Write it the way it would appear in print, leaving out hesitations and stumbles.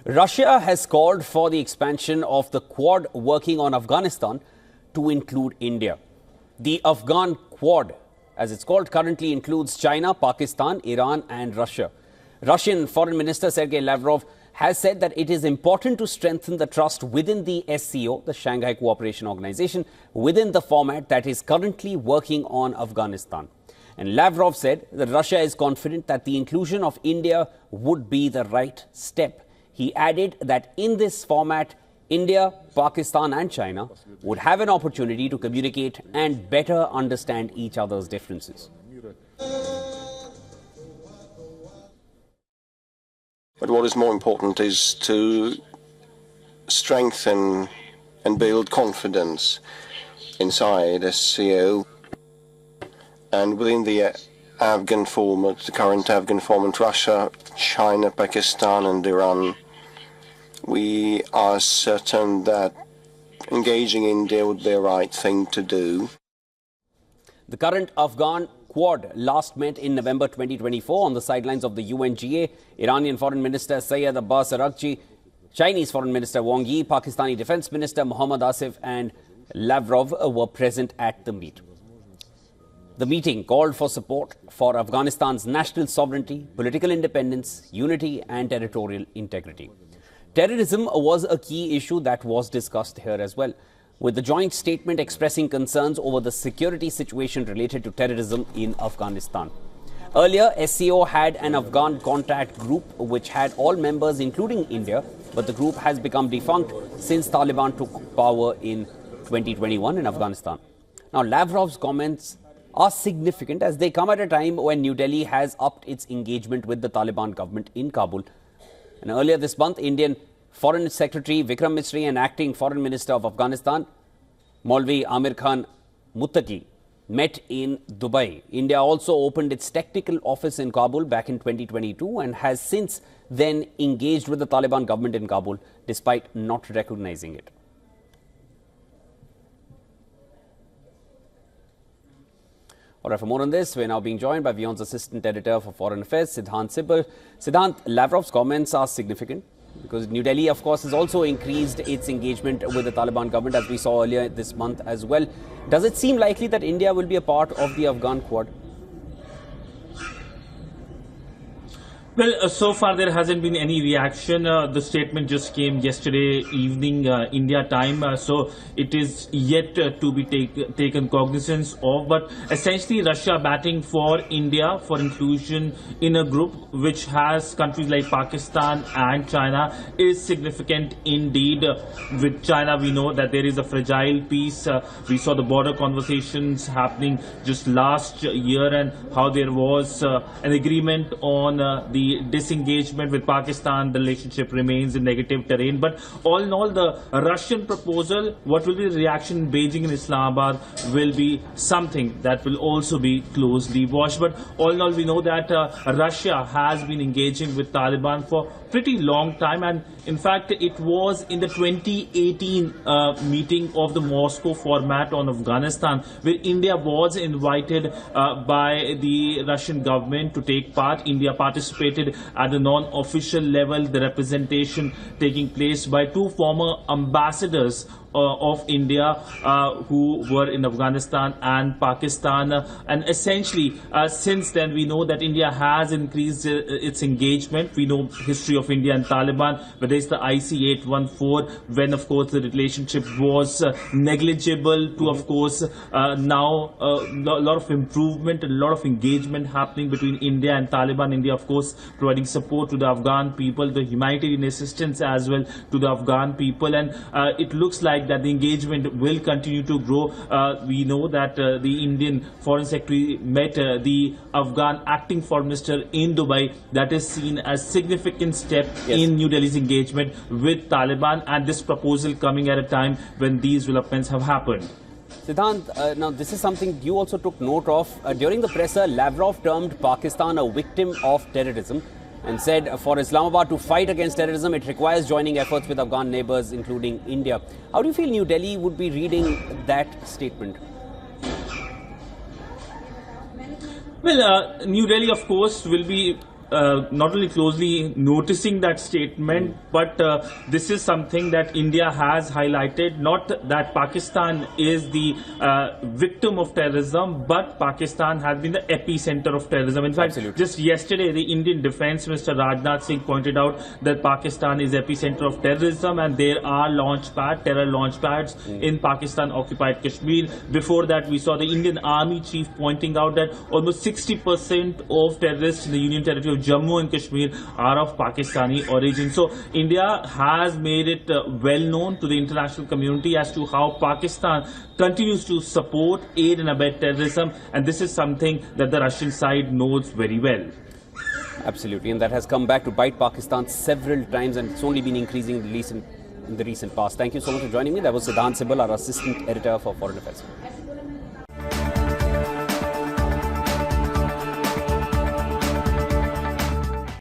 Russia has called for the expansion of the Quad working on Afghanistan to include India. The Afghan Quad, as it's called, currently includes China, Pakistan, Iran and Russia. Russian Foreign Minister Sergei Lavrov has said that it is important to strengthen the trust within the SCO, the Shanghai Cooperation Organization, within the format that is currently working on Afghanistan. And Lavrov said that Russia is confident that the inclusion of India would be the right step. He added that in this format, India, Pakistan and China would have an opportunity to communicate and better understand each other's differences. But what is more important is to strengthen and build confidence inside SCO and within the Afghan format, the current Afghan format, Russia, China, Pakistan and Iran. We are certain that engaging India would be the right thing to do. The current Afghan Quad last met in November 2024 on the sidelines of the UNGA. Iranian Foreign Minister Syed Abbas Araghchi, Chinese Foreign Minister Wang Yi, Pakistani Defence Minister Mohammad Asif and Lavrov were present at the meet. The meeting called for support for Afghanistan's national sovereignty, political independence, unity and territorial integrity. Terrorism was a key issue that was discussed here as well, with the joint statement expressing concerns over the security situation related to terrorism in Afghanistan. Earlier, SCO had an Afghan contact group which had all members including India, but the group has become defunct since Taliban took power in 2021 in Afghanistan. Now, Lavrov's comments are significant as they come at a time when New Delhi has upped its engagement with the Taliban government in Kabul. And earlier this month, Indian Foreign Secretary Vikram Misri and Acting Foreign Minister of Afghanistan, Maulvi Amir Khan Muttaqi, met in Dubai. India also opened its technical office in Kabul back in 2022 and has since then engaged with the Taliban government in Kabul despite not recognizing it. All right, for more on this, we're now being joined by WION's Assistant Editor for Foreign Affairs, Siddhant Sibal. Siddhant, Lavrov's comments are significant because New Delhi, of course, has also increased its engagement with the Taliban government, as we saw earlier this month as well. Does it seem likely that India will be a part of the Afghan Quad? Well, so far there hasn't been any reaction. The statement just came yesterday evening India time, so it is yet to be taken cognizance of. But essentially Russia batting for India for inclusion in a group which has countries like Pakistan and China is significant indeed. With China, we know that there is a fragile peace. We saw the border conversations happening just last year and how there was an agreement on the disengagement with Pakistan. The relationship remains in negative terrain. But all in all, the Russian proposal, what will be the reaction in Beijing and Islamabad will be something that will also be closely watched. But all in all, we know that Russia has been engaging with Taliban for pretty long time, and in fact it was in the 2018 meeting of the Moscow format on Afghanistan where India was invited by the Russian government to take part. India participated at the non-official level, the representation taking place by two former ambassadors of India who were in Afghanistan and Pakistan, and essentially since then we know that India has increased its engagement. We know history of India and Taliban, whether it's the IC 814 when of course the relationship was negligible to of course now a lot of improvement, a lot of engagement happening between India and Taliban. India of course providing support to the Afghan people, the humanitarian assistance as well to the Afghan people, and it looks like that the engagement will continue to grow. We know that the Indian Foreign Secretary met the Afghan Acting Foreign Minister in Dubai. That is seen as significant step in New Delhi's engagement with Taliban, and this proposal coming at a time when these developments have happened. Siddhant, now this is something you also took note of. During the presser, Lavrov termed Pakistan a victim of terrorism and said for Islamabad to fight against terrorism, it requires joining efforts with Afghan neighbours, including India. How do you feel New Delhi would be reading that statement? Well, New Delhi, of course, will be not only closely noticing that statement, but this is something that India has highlighted. Not that Pakistan is the victim of terrorism, but Pakistan has been the epicenter of terrorism. In fact, Absolutely. just yesterday, the Indian Defence Minister Rajnath Singh pointed out that Pakistan is epicenter of terrorism, and there are terror launch pads in Pakistan-occupied Kashmir. Before that, we saw the Indian Army Chief pointing out that almost 60% of terrorists in the Union Territory of Jammu and Kashmir are of Pakistani origin. So India has made it well known to the international community as to how Pakistan continues to support, aid and abet terrorism, and this is something that the Russian side knows very well. Absolutely, and that has come back to bite Pakistan several times, and it's only been increasing in the recent past. Thank you so much for joining me. That was Siddhant Sibal, our assistant editor for Foreign Affairs.